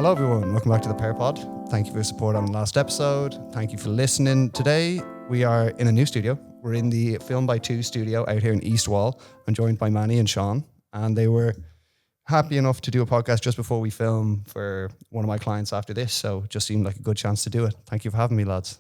Hello everyone, welcome back to the Pear Pod. Thank you for your support on the last episode. Thank you for listening. Today we are in a new studio. We're in the filmbytwo studio out here in East Wall. I'm joined by Manny and Sean, and they were happy enough to do a podcast just before we film for one of my clients after this, so it just seemed like a good chance to do it. Thank you for having me, lads.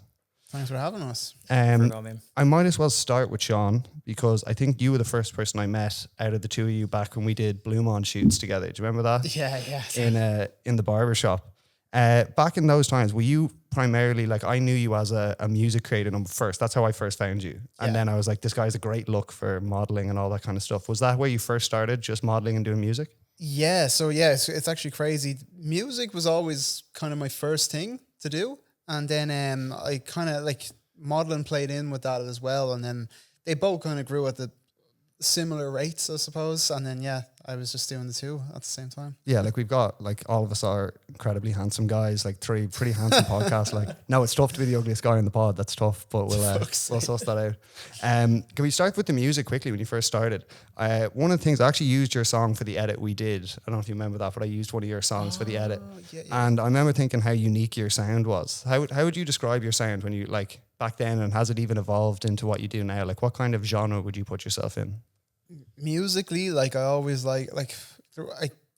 Thanks for having us. I might as well start with Sean because I think you were the first person I met out of the two of you back when we did Blue Mon shoots together. Do you remember that? Yeah. In the barber shop. Back in those times, were you primarily like, I knew you as a music creator first. That's how I first found you. And then I was like, this guy's a great look for modeling and all that kind of stuff. Was that where you first started, just modeling and doing music? Yeah. So it's actually crazy. Music was always kind of my first thing to do. And then I kind of like modeling played in with that as well. And then they both kind of grew at the similar rates, I suppose. And then, I was just doing the two at the same time. Yeah, like we've got, like all of us are incredibly handsome guys, like three pretty handsome podcasts. Like, no, it's tough to be the ugliest guy in the pod. That's tough, but we'll suss that out. Can we start with the music quickly when you first started? One of the things, I actually used your song for the edit we did. I don't know if you remember that, but I used one of your songs for the edit. Yeah. And I remember thinking how unique your sound was. How would you describe your sound when you, like, back then, and has it even evolved into what you do now? Like, what kind of genre would you put yourself in? Musically, like I always I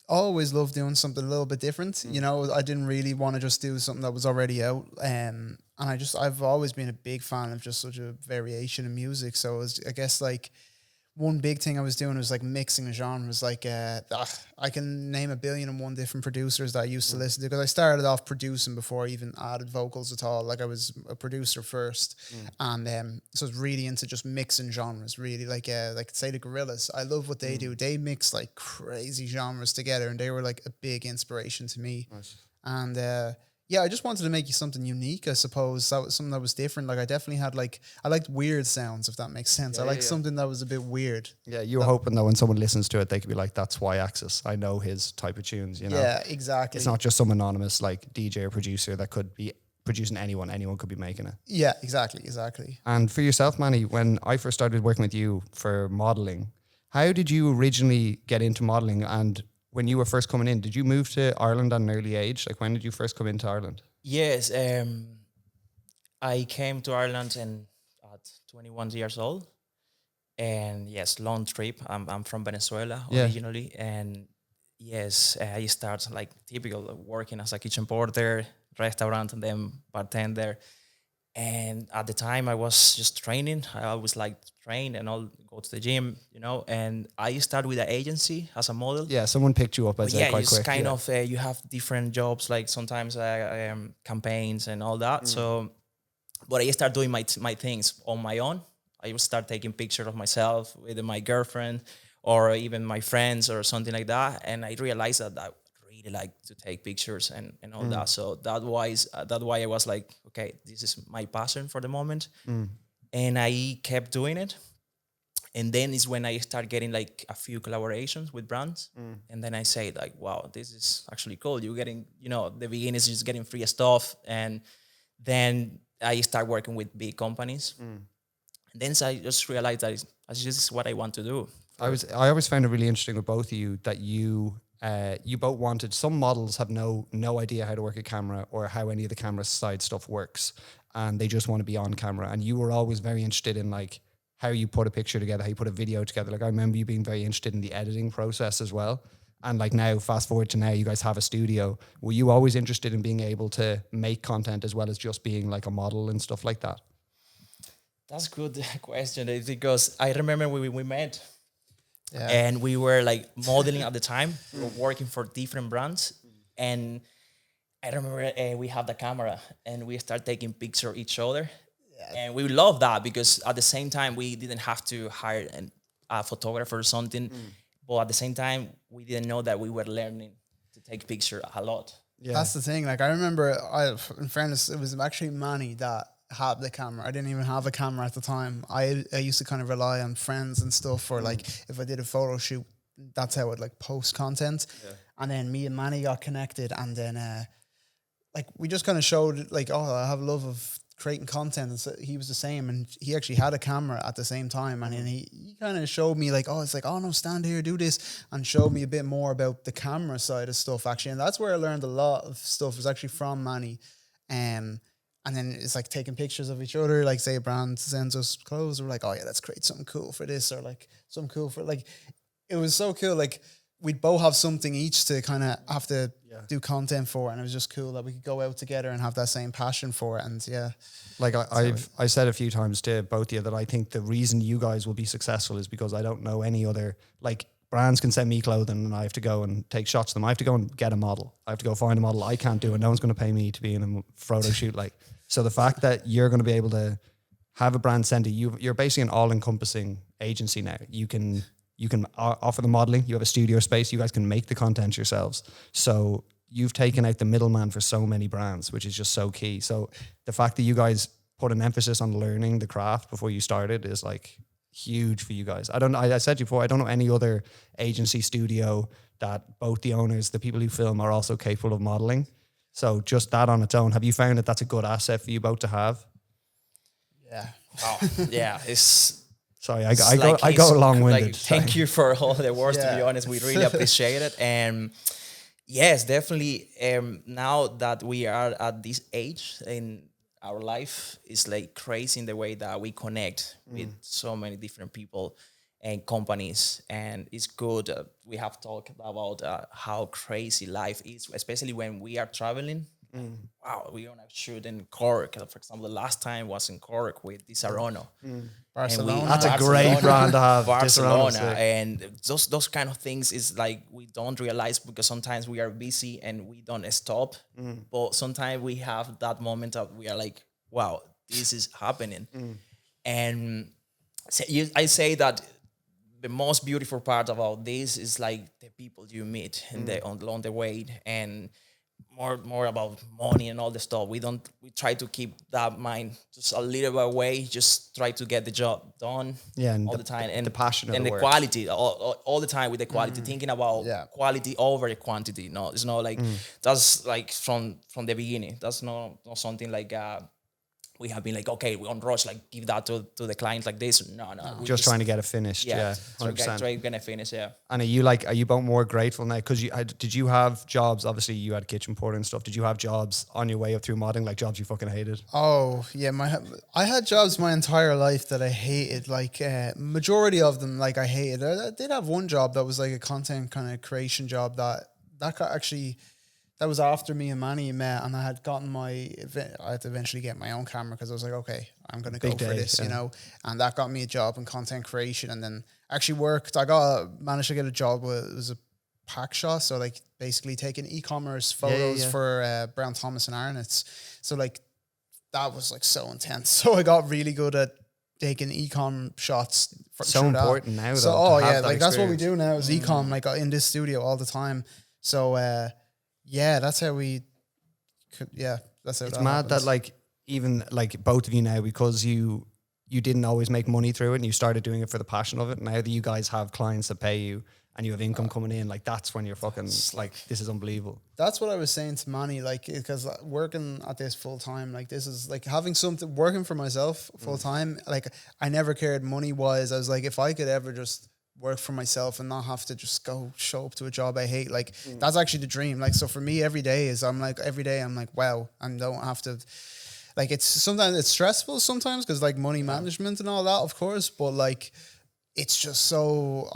always love doing something a little bit different. You know, I didn't really want to just do something that was already out. And I've always been a big fan of just such a variation in music. So it was, I guess, like one big thing I was doing was like mixing the genres. Like I can name 1,000,000,001 different producers that I used to listen to, because I started off producing before I even added vocals at all. Like I was a producer first, and so I was really into just mixing genres. Really, like say the Gorillaz. I love what they do. They mix like crazy genres together, and they were like a big inspiration to me. Nice. And I just wanted to make you something unique, I suppose. That was something that was different. Like I definitely had I liked weird sounds, if that makes sense. Yeah, I liked something that was a bit weird. Yeah, you were hoping that when someone listens to it, they could be like, that's Y-Axis. I know his type of tunes, you know? Yeah, exactly. It's not just some anonymous like DJ or producer that could be producing anyone. Anyone could be making it. Yeah, exactly. And for yourself, Manny, when I first started working with you for modeling, how did you originally get into modeling? And when you were first coming in, did you move to Ireland at an early age? Like, when did you first come into Ireland? Yes, I came to Ireland at 21 years old, and yes, long trip. I'm from Venezuela originally, and yes, I started like typical working as a kitchen porter, restaurant, and then bartender. And at the time, I was just training. I always liked to train and all, go to the gym, you know. And I started with an agency as a model. Yeah, someone picked you up as quite it's quick. kind of you have different jobs, like sometimes campaigns and all that. So, but I started doing my things on my own. I would start taking pictures of myself with my girlfriend or even my friends or something like that. And I realized that I really like to take pictures and all that. So that's why I was like, okay, this is my passion for the moment. And I kept doing it. And then is when I start getting like a few collaborations with brands. And then I say like, wow, this is actually cool. You're getting, the beginning is just getting free stuff. And then I start working with big companies. And then I just realized that this is what I want to do. I always found it really interesting with both of you that you both wanted. Some models have no idea how to work a camera or how any of the camera side stuff works, and they just want to be on camera. And you were always very interested in like how you put a picture together, how you put a video together. Like I remember you being very interested in the editing process as well. And like now, fast forward to now, you guys have a studio. Were you always interested in being able to make content as well as just being like a model and stuff like that? That's a good question, because I remember we met. Yeah. And we were like modeling at the time. We were working for different brands. And I remember we have the camera and we start taking pictures of each other. Yeah. And we love that because at the same time, we didn't have to hire a photographer or something. But at the same time, we didn't know that we were learning to take pictures a lot. Yeah. That's the thing. Like I remember, in fairness, it was actually Manny that had the camera. I didn't even have a camera at the time. I used to kind of rely on friends and stuff for like if I did a photo shoot, that's how I'd like post content. Yeah. And then me and Manny got connected, and then like we just kind of showed like, oh, I have a love of creating content, and so he was the same, and he actually had a camera at the same time, and then he kind of showed me like, oh, it's like, oh no, stand here, do this, and showed me a bit more about the camera side of stuff actually. And that's where I learned a lot of stuff, was actually from Manny. And then it's like taking pictures of each other, like say a brand sends us clothes, we're like, oh yeah, let's create something cool for this, or like something cool for, like, it was so cool. Like we'd both have something each to kind of have to do content for, and it was just cool that we could go out together and have that same passion for it. And yeah, like I said a few times to both of you that I think the reason you guys will be successful is because I don't know any other, like, brands can send me clothing and I have to go and take shots of them. I have to go and get a model. I have to go find a model. I can't do it. No one's going to pay me to be in a photo shoot. Like, so the fact that you're going to be able to have a brand send to you, you're basically an all-encompassing agency now. You can offer the modeling. You have a studio space. You guys can make the content yourselves. So you've taken out the middleman for so many brands, which is just so key. So the fact that you guys put an emphasis on learning the craft before you started is like huge for you guys. I said to you before, I don't know any other agency studio that both the owners, the people who film, are also capable of modeling. So just that on its own, have you found that that's a good asset for you both to have? yeah. Oh, yeah, it's Sorry, I go long-winded. Like, thank you for all the words. To be honest, we really appreciate it. And yes, definitely. Now that we are at this age in our life, it's like crazy in the way that we connect with so many different people and companies, and it's good. We have talked about how crazy life is, especially when we are traveling. Wow, we want to shoot in Cork. For example, the last time was in Cork with Di Saronno. Barcelona. That's a great brand to have. Barcelona, and those kind of things is like we don't realize, because sometimes we are busy and we don't stop. But sometimes we have that moment of we are like, wow, this is happening. And I say that the most beautiful part about this is like the people you meet along the way, and more about money and all the stuff. We try to keep that mind just a little bit away, just try to get the job done and all the time, and the passion and the work. Quality all the time with the quality, thinking about quality over the quantity. No, it's not like that's like from the beginning. That's not something like we have been like, okay, we're on rush, like give that to the client like this. No. Just trying to get it finished. Yeah, 100%. Try to finish. Yeah. And are you both more grateful now? Because did you have jobs? Obviously, you had kitchen porter and stuff. Did you have jobs on your way up through modeling, like jobs you fucking hated? Oh yeah, I had jobs my entire life that I hated. Like majority of them, like I hated. I did have one job that was like a content kind of creation job that got actually. That was after me and Manny met, and I had gotten I had to eventually get my own camera, because I was like, okay, I'm going to go for this, you know. And that got me a job in content creation, and then actually worked. Managed to get a job with, it was a pack shot, so like basically taking e-commerce photos for Brown Thomas and Arnott's. So like that was like so intense. So I got really good at taking e-com shots. So important now, though. So that's what we do now is e-com, like in this studio all the time. So. Yeah, that's how we could. Yeah, that's how it's mad happens. That like even like both of you now, because you didn't always make money through it, and you started doing it for the passion of it. Now that you guys have clients that pay you and you have income coming in, like that's when you're fucking like, this is unbelievable. That's what I was saying to Manny, like, because working at this full time, like this is like having something, working for myself full time. Like I never cared money wise. I was like, if I could ever just work for myself and not have to just go show up to a job I hate, like that's actually the dream. Like, so for me every day I'm like wow, I don't have to, like, it's sometimes it's stressful sometimes because like money management and all that, of course, but like it's just so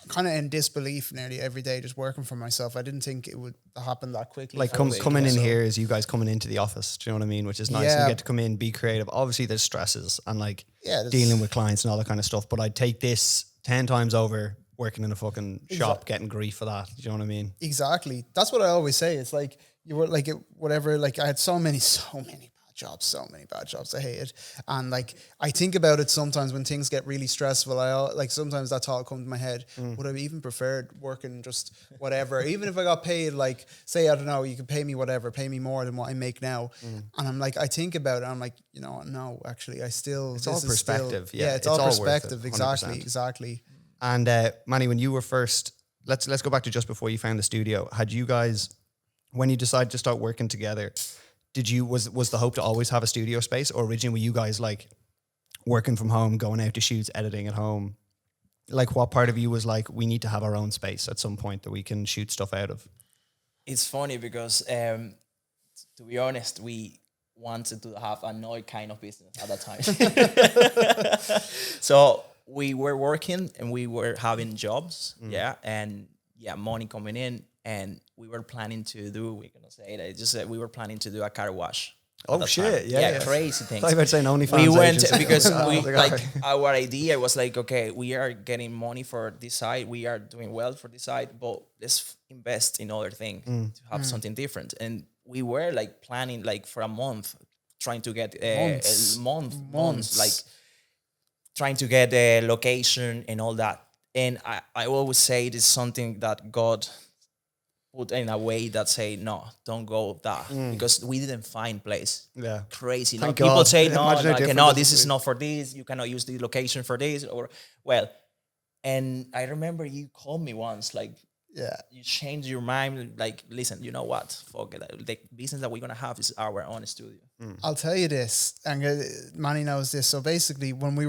kind of in disbelief nearly every day just working for myself. I didn't think it would happen that quickly. Like coming in here is you guys coming into the office, do you know what I mean? Which is nice. You get to come in, be creative. Obviously there's stresses and like dealing with clients and all that kind of stuff, but I'd take this 10 times over working in a fucking shop, getting grief for that. Do you know what I mean? Exactly. That's what I always say. It's like you were like whatever. Like I had so many bad jobs I hated, and like I think about it sometimes when things get really stressful. Sometimes that thought comes to my head. Would I even preferred working just whatever, even if I got paid, like say, I don't know, you could pay me whatever, pay me more than what I make now, and I'm like, I think about it, I'm like, you know, no, actually I still, it's all perspective. It's all perspective. Exactly. And Manny, when you were first, let's go back to just before you found the studio. Had you guys, when you decided to start working together, was the hope to always have a studio space, or originally were you guys like, working from home, going out to shoots, editing at home, like what part of you was like, we need to have our own space at some point that we can shoot stuff out of? It's funny because, to be honest, we wanted to have another kind of business at that time. So we were working and we were having jobs, and money coming in, and we were planning to do, we're gonna say that, just that we were planning to do a car wash. Oh shit! Yeah, crazy things. I thought you were saying OnlyFans. We went agency. because we Like, like our idea was like, okay, we are getting money for this side, we are doing well for this side, but let's invest in other thing to have something different. And we were like planning like for a month, trying to get months, like trying to get a location and all that. And I always say it is something that God put in a way that say, no, don't go that, because we didn't find place. Yeah. Crazy. Thank People God. say, no, Imagine how like, different no, this this would is be. not for this. You cannot use the location for this. Or, well, and I remember you called me once, like, Yeah. you changed your mind, like, listen, you know what? Fuck it. The business that we're going to have is our own studio. I'll tell you this, and Manny knows this. So basically, when we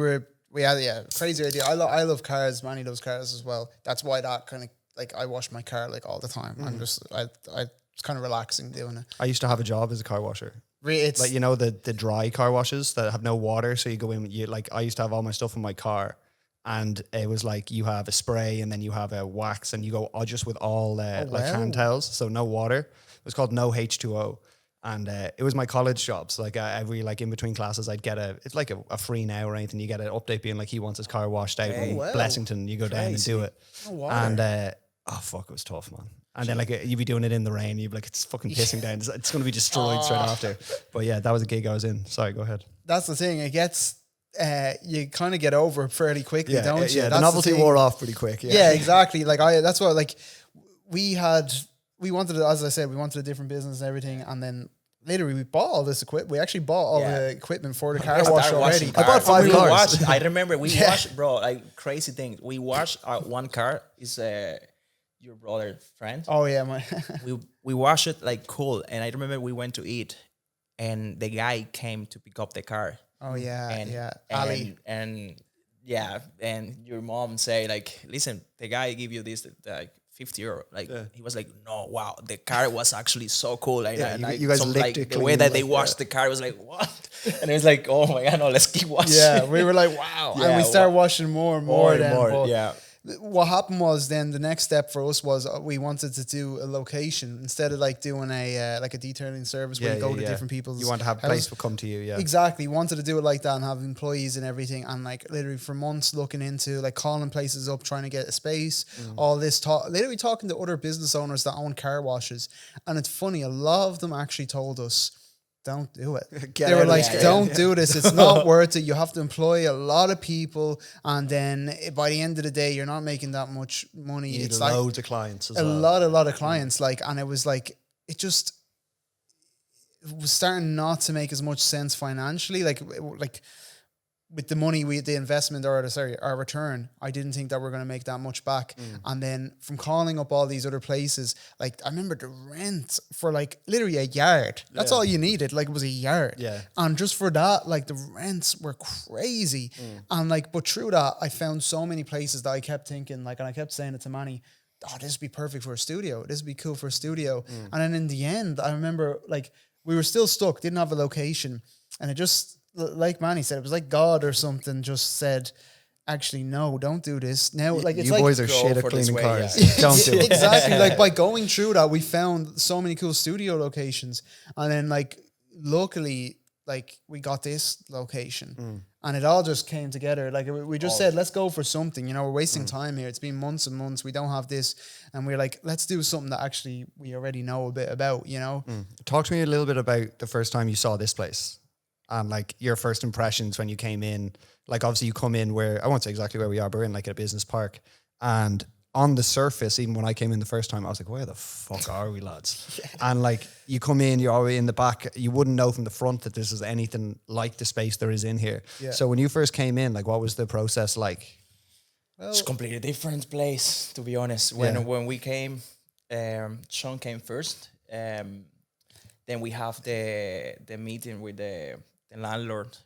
had crazy idea. I love cars. Manny loves cars as well. That's why that kind of like I wash my car like all the time. I'm just it's kind of relaxing doing it. I used to have a job as a car washer. It's Like, you know, the dry car washes that have no water. So you go in, I used to have all my stuff in my car, and it was like you have a spray and then you have a wax, and you go just with all like hand towels, so no water. It was called no H2O. And it was my college job. So like every like in between classes, I'd get it's like a free now or anything. You get an update being like he wants his car washed out in Blessington. You go down and do it. And oh fuck, it was tough, man. And then like you'd be doing it in the rain. You'd be like, it's fucking pissing down. It's going to be destroyed straight after. But yeah, that was a gig I was in. Sorry, go ahead. that's the thing. It gets you kind of get over it fairly quickly, don't you? Yeah, That's the novelty thing. wore off pretty quick. Yeah, exactly. Like that's what like we wanted, as I said, we wanted a different business and everything, and then literally we bought all this equipment. We actually bought all the equipment for the car wash already. I bought 5 cars. I remember we washed, bro, like crazy things. We washed one car. Is your brother's friend. Oh yeah, my we washed it like cool. And I remember we went to eat, and the guy came to pick up the car. oh yeah, And Ali. and your mom say like, listen, the guy give you this like €50. Like he was like, no, wow, the car was actually so cool. Like, you guys licked like it the clean, way that they like, washed the car was like, what? And it was like, oh my god, no, let's keep washing. Yeah, we were like, wow, and we started washing more and more. But yeah. what happened was then the next step for us was we wanted to do a location instead of like doing a like a detailing service where you go to different people's. You want to have a place to come to you, yeah. Exactly. Wanted to do it like that and have employees and everything, and like literally for months looking into like calling places up, trying to get a space, all this talk, literally talking to other business owners that own car washes. And it's funny, a lot of them actually told us, don't do it. They were like, don't do this. It's not worth it. You have to employ a lot of people. And then by the end of the day, you're not making that much money. You need it's loads of clients as a well. lot of clients. Like, and it was like, it was starting not to make as much sense financially. Like with the money, the investment or our return, I didn't think that we're going to make that much back. And then from calling up all these other places, like I remember the rent for like literally a yard. That's all you needed. Like it was a yard. Yeah. And just for that, like the rents were crazy. And like, but through that, I found so many places that I kept thinking like, and I kept saying it to Manny, oh, this would be perfect for a studio. This would be cool for a studio. And then in the end, I remember like we were still stuck, didn't have a location. And it just, like Manny said, it was like God or something just said, actually, no, don't do this. Now, like it's you like, boys are shit at cleaning cars. Don't do it. Exactly. Like by going through that, we found so many cool studio locations. And then like, luckily, like we got this location and it all just came together. Like we just said, let's go for something, you know, we're wasting time here. It's been months and months. We don't have this. And we're like, let's do something that actually we already know a bit about, you know? Talk to me a little bit about the first time you saw this place and like your first impressions when you came in. Like obviously you come in where, I won't say exactly where we are, but we're in like a business park. And on the surface, even when I came in the first time, I was like, where the fuck are we, lads? And like you come in, you're already in the back. You wouldn't know from the front that this is anything like the space there is in here. Yeah. So when you first came in, like what was the process like? Well, It's a completely different place, to be honest. When we came, Sean came first. Then we have the meeting with the the landlord,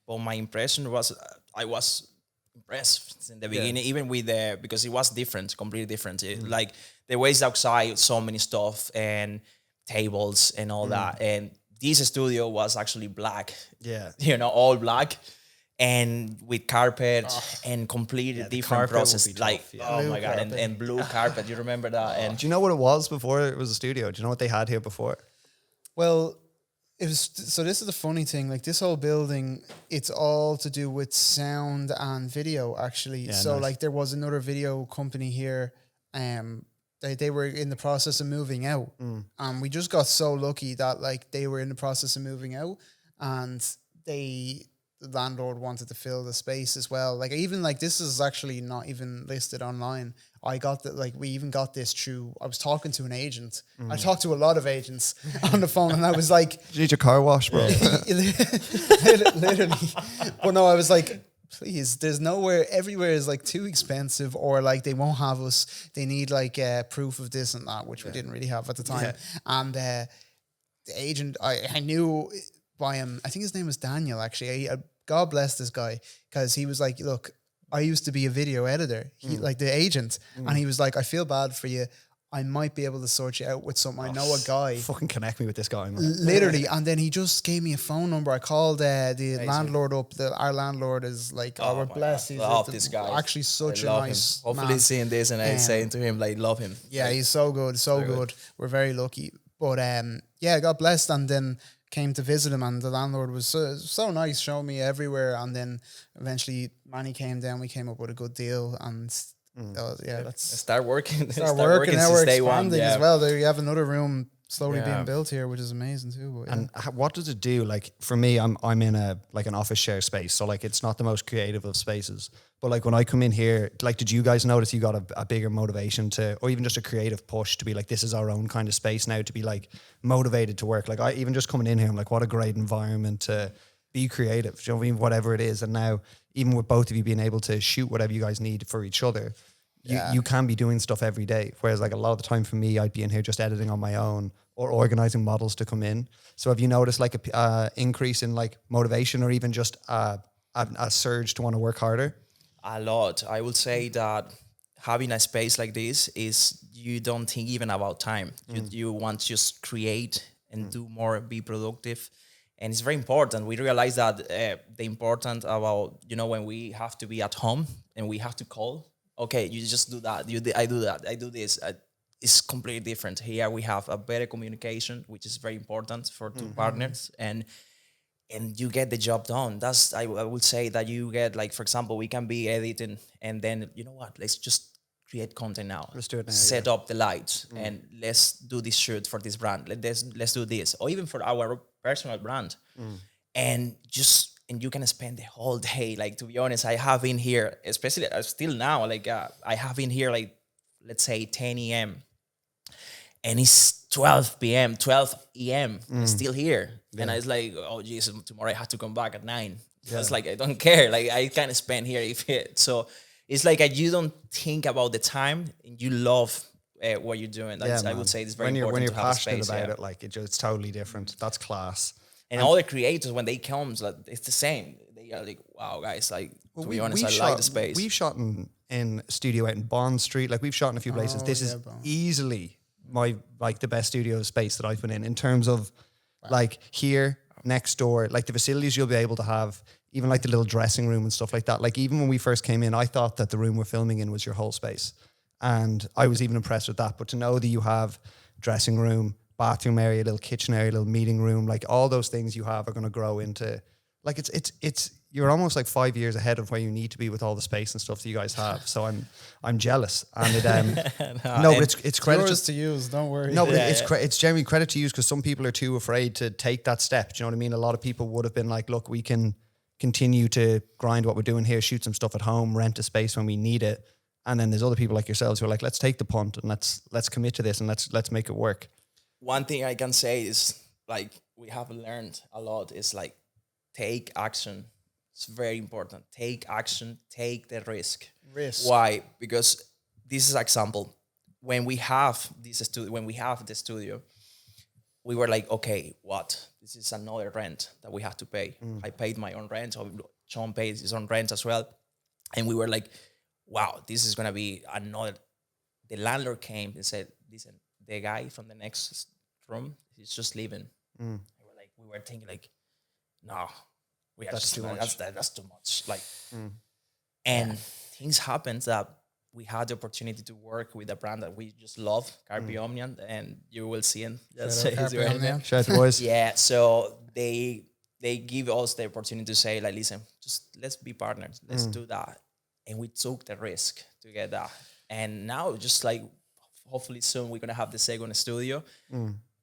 but my impression was I was impressed in the beginning, even with the because it was different, completely different. Like the ways outside, so many stuff and tables and all that, and this studio was actually black. Yeah. All black. And with carpet and completely different process, like tough, my god, and blue carpet. You remember that? And Do you know what it was before it was a studio? Do you know what they had here before? Well, it was so. This is the funny thing. Like this whole building, it's all to do with sound and video. Actually, so nice. like there was another video company here. They were in the process of moving out, and we just got so lucky that like they were in the process of moving out, and the landlord wanted to fill the space as well. Like even like this is actually not even listed online. I got that, like we even got this through, I was talking to an agent. I talked to a lot of agents on the phone, and I was like, You need your car wash, bro. literally. But no, I was like, please, there's nowhere, everywhere is like too expensive, or like they won't have us. They need like proof of this and that, which we didn't really have at the time. And the agent, I knew by him, I think his name was Daniel actually. God bless this guy, because he was like, look, I used to be a video editor, like the agent, and he was like, I feel bad for you. I might be able to sort you out with something. I know a guy. Fucking connect me with this guy, man. Literally. And then he just gave me a phone number. I called the landlord up. Our landlord is like, we're blessed. He's love this guy. actually such a nice him. Hopefully man. seeing this and I'm saying to him, like, love him. Yeah, he's so good, so good. We're very lucky. But yeah, got blessed, and then came to visit him, and the landlord was so nice, showing me everywhere. And then eventually Manny came down. We came up with a good deal, and that's start working. Start working. Now we're expanding as well. There you have another room slowly being built here, which is amazing too. But, and what does it do? Like for me, I'm in a like an office share space, so like it's not the most creative of spaces. But like when I come in here, like did you guys notice you got a bigger motivation to, or even just a creative push to be like, this is our own kind of space now, to be like motivated to work? Like I even just coming in here, I'm like, what a great environment to be creative. Do you know what I mean? Whatever it is. And now even with both of you being able to shoot whatever you guys need for each other, you can be doing stuff every day. Whereas like a lot of the time for me, I'd be in here just editing on my own or organizing models to come in. So have you noticed like a increase in like motivation, or even just a surge to want to work harder? A lot. I would say that having a space like this is, you don't think even about time. You want to just create and do more, be productive. And it's very important. We realize that the important about, when we have to be at home and we have to call, okay, you just do that. I do that. I do this. It's completely different. Here we have a better communication, which is very important for two partners, and you get the job done. That's, I would say that you get, like, for example, we can be editing, and then, you know what, let's just create content now. Let's do it now. Set up the lights and let's do this shoot for this brand. Let's do this, or even for our personal brand. And you can spend the whole day. Like, to be honest, I have been here, especially still now, like I have been here, like, let's say 10 a.m. and it's 12 p.m., 12 a.m. still here. Yeah. And I was like, oh, Jesus, tomorrow I have to come back at 9. Yeah. It's like, I don't care. Like, I can spend here so it's like you don't think about the time, and you love what you're doing. That's, I would say it's very important. When you're to have passionate space, about it, like it's totally different. That's class. And all the creators, when they come, like, it's the same. They are like, wow, guys, like, to be honest, I like the space. We've shot in studio out in Bond Street. Like, we've shot in a few places. This is easily the best studio space that I've been in terms of like here next door, like the facilities you'll be able to have, even like the little dressing room and stuff like that. Like, even when we first came in, I thought that the room we're filming in was your whole space. And I was even impressed with that. But to know that you have dressing room, bathroom area, little kitchen area, little meeting room, like all those things you have are going to grow into, like, it's you're almost like 5 years ahead of where you need to be with all the space and stuff that you guys have. So I'm jealous, and it but it's credit yours to use. Don't worry. No, but it's genuinely credit to use, because some people are too afraid to take that step. Do you know what I mean? A lot of people would have been like, look, we can continue to grind what we're doing here, shoot some stuff at home, rent a space when we need it. And then there's other people like yourselves who are like, let's take the punt and let's commit to this and let's make it work. One thing I can say is, like, we have learned a lot is, like, take action. It's very important. Take action. Take the risk. Why? Because this is example. When we have the studio, we were like, okay, what? This is another rent that we have to pay. I paid my own rent, so Sean paid his own rent as well. And we were like, wow, this is going to be another. The landlord came and said, listen, the guy from the next room, he's just leaving. And we were thinking like, no, we are That's just too much. That's too much. Like, and things happened that we had the opportunity to work with a brand that we just love, Carpe Omnium, and you will see it. That's Shout out his Carpe right Omnium. name. Shout out to the boys. Yeah, so they give us the opportunity to say like, listen, just let's be partners. Let's do that. And we took the risk to get that. And now just like, hopefully soon we're going to have the second studio.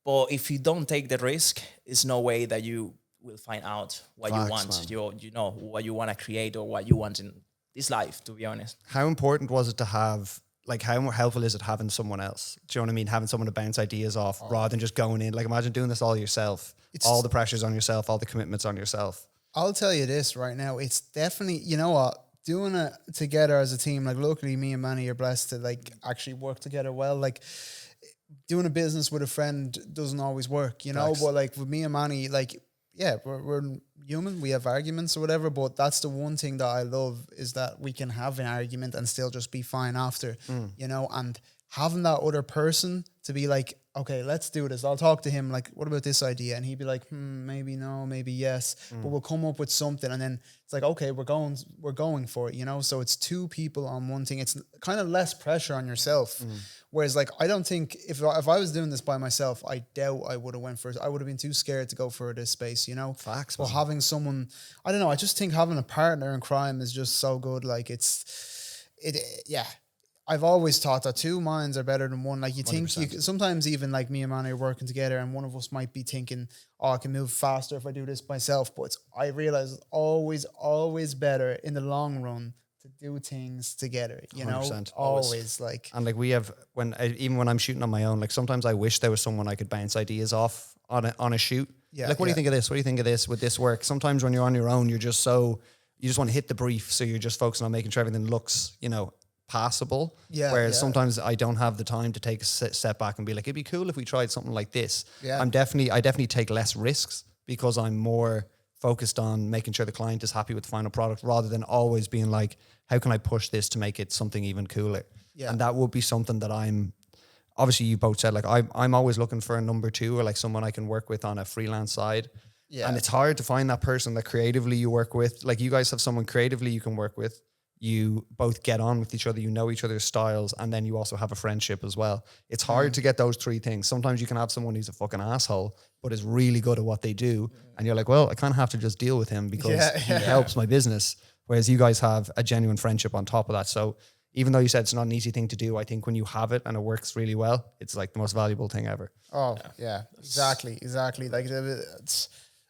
But if you don't take the risk, it's no way that you will find out what you want. You know what you want to create or what you want in this life, to be honest. How important was it to have, like, how helpful is it having someone else? Do you know what I mean? Having someone to bounce ideas off rather than just going in. Like, imagine doing this all yourself. All the pressures on yourself, all the commitments on yourself. I'll tell you this right now. It's definitely, you know what, doing it together as a team, like luckily me and Manny are blessed to like actually work together well. Like doing a business with a friend doesn't always work, you know, Facts. but like with me and Manny, like, yeah, we're human. We have arguments or whatever, but that's the one thing that I love is that we can have an argument and still just be fine after, you know, and having that other person to be like, okay, let's do this. I'll talk to him like, what about this idea? And he'd be like, maybe no, maybe yes, but we'll come up with something. And then it's like, okay, we're going for it, you know? So it's two people on one thing. It's kind of less pressure on yourself. Whereas like, I don't think if I was doing this by myself, I doubt I would have went for it. I would have been too scared to go for this space, you know? Facts, But man. having someone, I don't know, I just think having a partner in crime is just so good. Like yeah. I've always thought that two minds are better than one. Like you think sometimes even like me and Manny are working together and one of us might be thinking, oh, I can move faster if I do this myself. But I realize it's always better in the long run to do things together, you know, 100%. always like. And like we have, even when I'm shooting on my own, like sometimes I wish there was someone I could bounce ideas off on a shoot. Yeah, Like, what do you think of this? What do you think of this? Would this work? Sometimes when you're on your own, you just want to hit the brief. So you're just focusing on making sure everything looks, you know, passable. Yeah, Whereas yeah. sometimes I don't have the time to take a step back and be like, it'd be cool if we tried something like this. Yeah. I definitely take less risks because I'm more focused on making sure the client is happy with the final product rather than always being like, how can I push this to make it something even cooler? Yeah. And that would be something that obviously you both said, like, I'm always looking for a number two or like someone I can work with on a freelance side. Yeah. And it's hard to find that person that creatively you work with. Like, you guys have someone creatively you can work with. You both get on with each other, you know each other's styles, and then you also have a friendship as well. It's hard to get those three things. Sometimes you can have someone who's a fucking asshole, but is really good at what they do. And you're like, well, I kind of have to just deal with him because he helps my business. Whereas you guys have a genuine friendship on top of that. So even though you said it's not an easy thing to do, I think when you have it and it works really well, it's like the most valuable thing ever. Oh yeah, exactly. Like it's,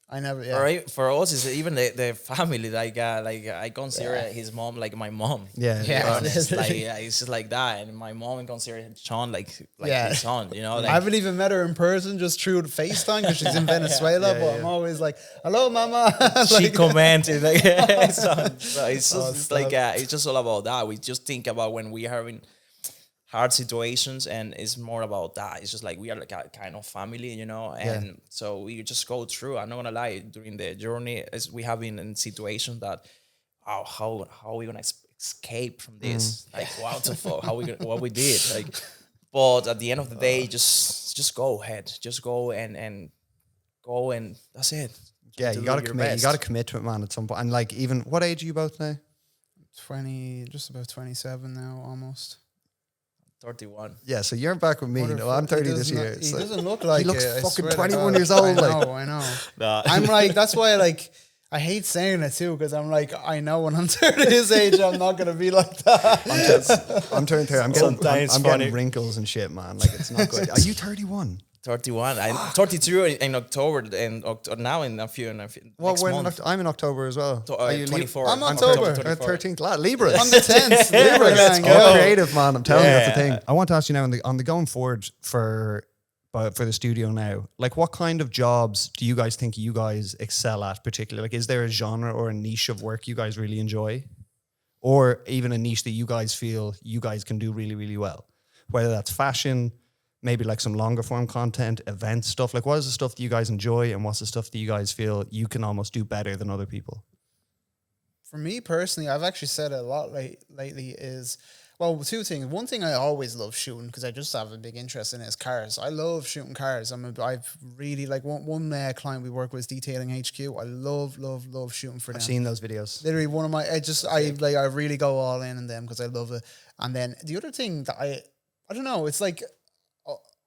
I never. Yeah. All right, for us, is even the family. Like I consider his mom like my mom. Yeah. To be honest. Like it's just like that, and my mom considers Sean like his son. You know, like, I haven't even met her in person, just through FaceTime because she's in Venezuela. But I'm always like, "Hello, mama." she Like, commented like, so it's just it's just all about that. We just think about when we are having hard situations, and it's more about that. It's just like we are like a kind of family, you know, and so we just go through. I'm not gonna lie, during the journey, as we have been in situations that, how are we gonna escape from this? Like, what the fuck? What we did? Like, but at the end of the day, just go ahead, just go and go, and that's it. Yeah, To you gotta do your commit. You best. gotta commit to it, man. At some point, and like, even what age are you both now? 20, just about 27 now, almost. 31. Yeah, so you're back with me. You know, I'm 30 this year. He So doesn't look like he looks it, I fucking swear to 21 God. years old. I know. I'm like, that's why like I hate saying it too, because I'm like, I know when I'm 30 his age, I'm not gonna be like that. I'm turning 30. I'm Sometimes getting funny. wrinkles and shit, man. Like, it's not good. Are you 31? 31. I'm 32 in October, and now in a few Well, next month. I'm in October as well. Are you 24. I'm October. 13th. Libra. On the 10th, Libra. let's I'm go. creative, man. I'm telling you, that's the Yeah. thing. I want to ask you now on the going forward for the studio now, like, what kind of jobs do you guys think you guys excel at particularly? Like, is there a genre or a niche of work you guys really enjoy? Or even a niche that you guys feel you guys can do really, really well? Whether that's fashion, maybe like some longer form content, event stuff? Like what is the stuff that you guys enjoy and what's the stuff that you guys feel you can almost do better than other people? For me personally, I've actually said it a lot lately is, well, two things. One thing I always love shooting because I just have a big interest in it is cars. I love shooting cars. I've really like one client we work with is Detailing HQ. I love shooting for them. I've seen those videos. Literally one of my, I really go all in them because I love it. And then the other thing that I don't know, it's like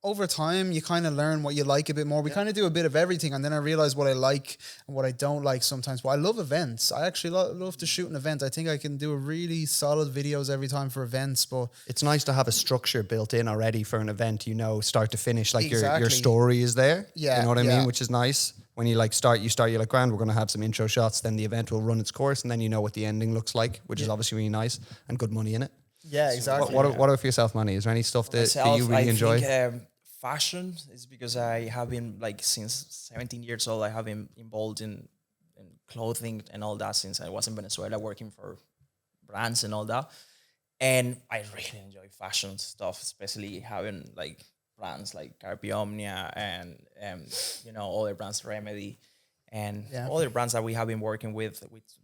over time you kind of learn what you like a bit more. We kind of do a bit of everything, and then I realize what I like and what I don't like sometimes. But I love events. I actually love to shoot an event. I think I can do a really solid videos every time for events. But it's nice to have a structure built in already for an event, you know, start to finish, like Exactly. your story is there. Yeah, you know what I yeah. mean, which is nice. When you start, you're like, grand, we're going to have some intro shots, then the event will run its course, and then you know what the ending looks like, which is obviously really nice and good money in it. yeah, exactly. What are for yourself, Manny? Is there any stuff that you really I enjoy? think, fashion is because I have been like since 17 years old. I have been involved in clothing and all that since I was in Venezuela working for brands and all that. And I really enjoy fashion stuff, especially having like brands like Carpe Omnia and you know, other brands, Remedy, and other brands that we have been working with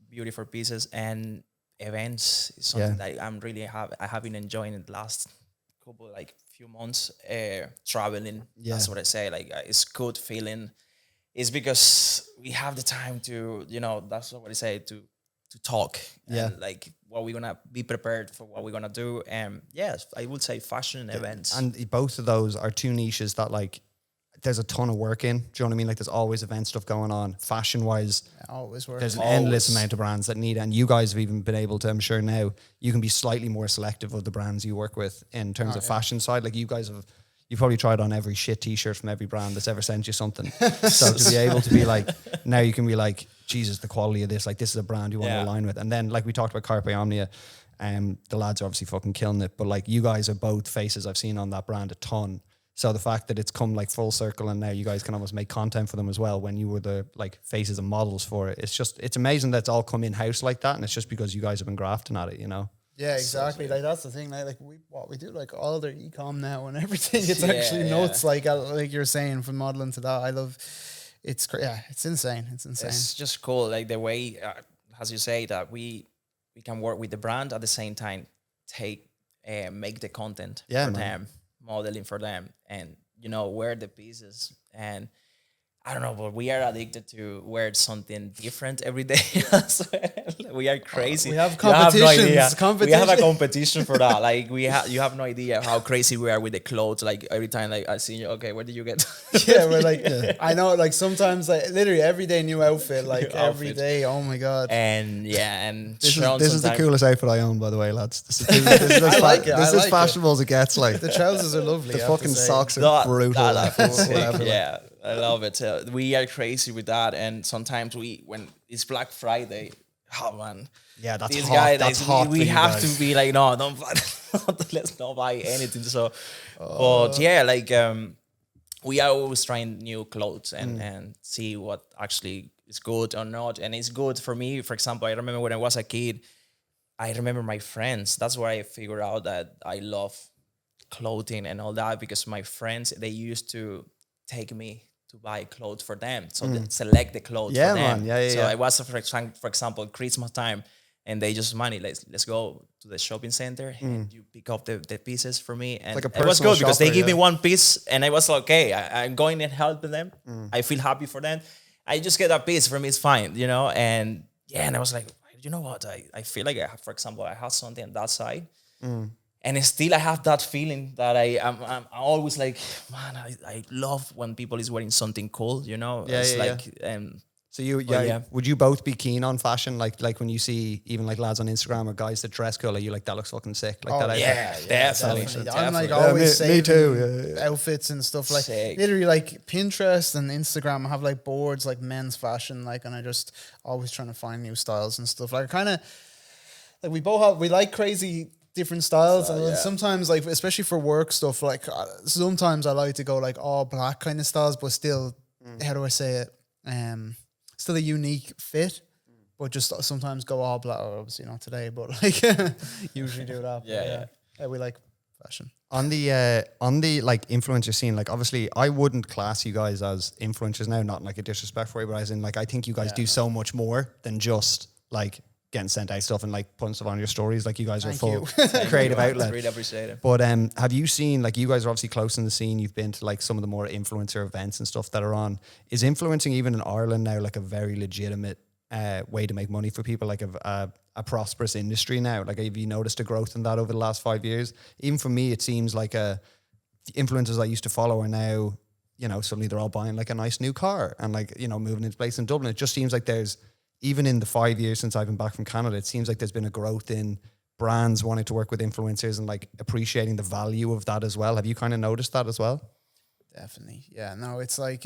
beautiful pieces and events. Is something that I have been enjoying in the last couple like few months. Traveling, that's what I say. Like it's good feeling. It's because we have the time to, you know, that's what I say, to talk and like what we're gonna be prepared for, what we're gonna do. And yes, I would say fashion events. And both of those are two niches that like there's a ton of work in. Do you know what I mean? Like there's always event stuff going on. Fashion wise, Always work. there's an endless amount of brands that need, and you guys have even been able to, I'm sure now, you can be slightly more selective of the brands you work with in terms of fashion side. Like you guys you've probably tried on every shit t-shirt from every brand that's ever sent you something. So to be able to be like, now you can be like, Jesus, the quality of this, like this is a brand you want to align with. And then like we talked about Carpe Omnia, the lads are obviously fucking killing it, but like you guys are both faces I've seen on that brand a ton. So the fact that it's come like full circle and now you guys can almost make content for them as well when you were the like faces and models for it. It's amazing that it's all come in-house like that, and it's just because you guys have been grafting at it, you know? Yeah, exactly. Like that's the thing. Like we do like all their e-com now and everything. It's actually nuts. Like you're saying, from modeling to that, I love. It's it's insane. It's insane. It's just cool, like the way, as you say, that we can work with the brand at the same time, make the content for them, modeling for them, and you know, wear the pieces. And I don't know, but we are addicted to wear something different every day as well. We are crazy. We have competitions. We have a competition for that. Like you have no idea how crazy we are with the clothes. Like every time, like I see you, okay, where did you get? Yeah, we're like, I know, like sometimes, like literally every day new outfit, like every day. Oh my god. And this is the coolest outfit I own, by the way, lads. This is as fashionable as it gets. Like the trousers are lovely. The fucking socks are brutal. Yeah. I love it. We are crazy with that, and sometimes when it's Black Friday, oh man, yeah, that's this hot. guy, that's like, hot. we have to be like, no, don't let's not buy anything. So, but yeah, like we are always trying new clothes and see what actually is good or not, and it's good for me. For example, I remember when I was a kid, I remember my friends. That's where I figured out that I love clothing and all that, because my friends, they used to take me to buy clothes for them, so they select the clothes for them. So I was, for example, Christmas time, and they just, Manny, let's go to the shopping center and you pick up the pieces for me. And like it was good because they give me one piece, and I was like, okay, I'm going and helping them. I feel happy for them. I just get a piece for me, it's fine, you know. And and I was like, you know what? I feel like for example, I have something on that side. And still I have that feeling that I'm always like, man, I love when people is wearing something cool, you know? So would you both be keen on fashion? Like when you see even like lads on Instagram or guys that dress cool, are you like, that looks fucking sick? Like definitely. I'm like always saving outfits and stuff, like literally like Pinterest and Instagram have like boards like men's fashion, like, and I just always trying to find new styles and stuff. Like kind of like we like crazy different styles, and sometimes like, especially for work stuff, like sometimes I like to go like all black kind of styles, but still, how do I say it? Still a unique fit, but just sometimes go all black. Obviously not today, but like usually do that. Yeah, we like fashion. On the like influencer scene, like obviously I wouldn't class you guys as influencers now, not in like a disrespectful way, but as in like I think you guys do so much more than just like getting sent out stuff and like putting stuff on your stories. Like you guys are full creative outlet. Really appreciate it. But have you seen, like, you guys are obviously close in the scene, you've been to like some of the more influencer events and stuff that are on. Is influencing even in Ireland now like a very legitimate way to make money for people, like a prosperous industry now? Like, have you noticed a growth in that over the last 5 years? Even for me, it seems like influencers I used to follow are now, you know, suddenly they're all buying like a nice new car and like, you know, moving into place in Dublin. It just seems like there's, even in the 5 years since I've been back from Canada, it seems like there's been a growth in brands wanting to work with influencers and like appreciating the value of that as well. Have you kind of noticed that as well? Definitely. Yeah, no, it's like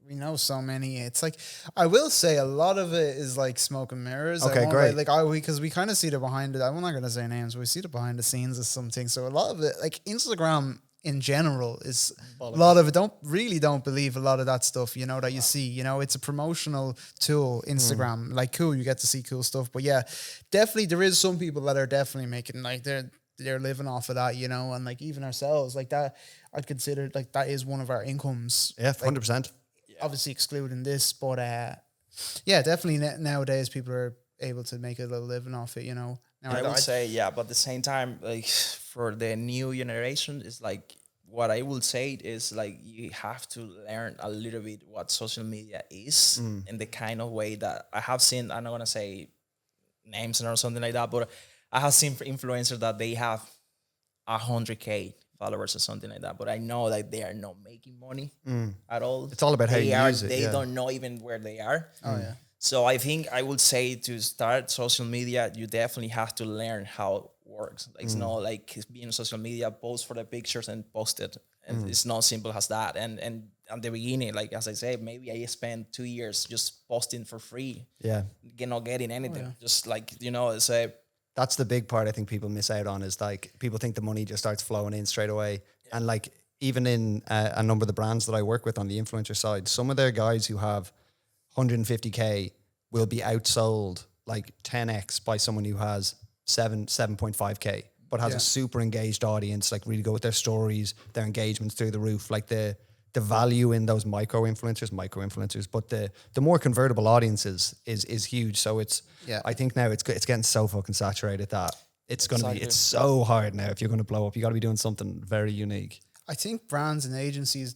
we know so many. It's like, I will say a lot of it is like smoke and mirrors. Okay, great. Because we kind of see the behind it. I'm not going to say names, but we see the behind the scenes of something. So a lot of it, like Instagram in general, is a lot of it. Don't believe a lot of that stuff, you know, that you see. You know, it's a promotional tool, Instagram. Like, cool, you get to see cool stuff. But yeah, definitely there is some people that are definitely making, like, they're living off of that, you know, and like even ourselves, like that, I'd consider like that is one of our incomes. Yeah, 100%. Obviously excluding this, but yeah, definitely nowadays people are able to make a little living off it, you know. Now, I would say, yeah, but at the same time, like for the new generation, is like what I would say is like you have to learn a little bit what social media is in the kind of way that I have seen. I'm not gonna say names or something like that, but I have seen influencers that they have 100K followers or something like that, but I know that they are not making money at all. It's all about how you use it. They don't know even where they are. Oh yeah. So I think I would say to start social media, you definitely have to learn how it works. Like, it's not like being on social media, post for the pictures and post it. And it's not simple as that. And at the beginning, like as I said, maybe I spent 2 years just posting for free. Yeah. Not getting anything. Just like, you know, it's a... That's the big part I think people miss out on, is like people think the money just starts flowing in straight away. Yeah. And like even in a number of the brands that I work with on the influencer side, some of their guys who have 150K will be outsold like 10x by someone who has 7.5K, but has a super engaged audience, like really go with their stories, their engagements through the roof, like the value in those micro influencers, but the more convertible audiences is huge. So it's, I think now it's getting so fucking saturated that it's going to be, it's so hard now. If you're going to blow up, you got to be doing something very unique. I think brands and agencies,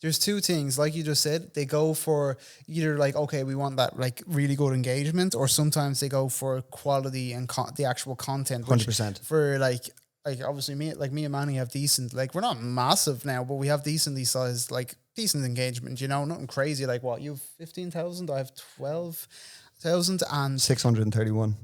there's two things, like you just said, they go for either like, okay, we want that like really good engagement, or sometimes they go for quality and the actual content. 100%. For like obviously me and Manny have decent, like we're not massive now, but we have decently sized, like decent engagement, you know, nothing crazy. Like what, you have 15,000, I have 12,000 and 631.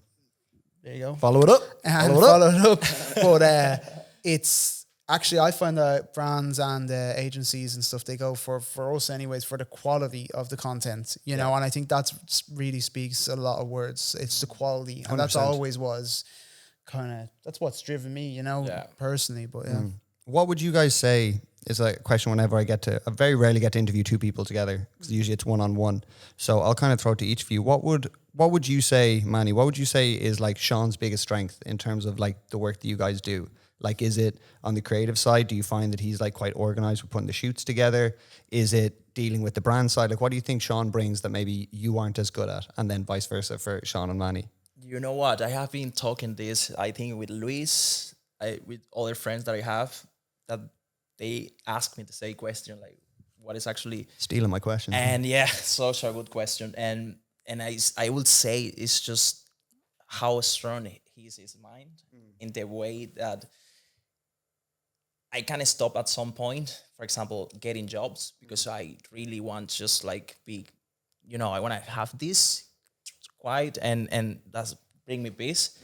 There you go. Follow it up. Follow it up. But it's actually, I find that brands and agencies and stuff, they go for us anyways, for the quality of the content, you know, and I think that's really speaks a lot of words. It's the quality, and 100%. that's always was kind of, that's what's driven me, you know, personally. But yeah. What would you guys say is a question whenever I very rarely get to interview two people together, because usually it's one-on-one. So I'll kind of throw it to each of you. What would you say, Manny, what would you say is like Sean's biggest strength in terms of like the work that you guys do? Like, is it on the creative side? Do you find that he's like quite organized with putting the shoots together? Is it dealing with the brand side? Like, what do you think Sean brings that maybe you aren't as good at? And then vice versa for Sean and Manny. You know what? I have been talking this, I think, with Luis, with other friends that I have, that they ask me the same question, like, what is actually... Stealing my question. And yeah, such a good question. And I would say it's just how strong is his mind in the way that I kind of stop at some point, for example, getting jobs, because I really want just like be, you know, I want to have this quiet and that's bring me peace.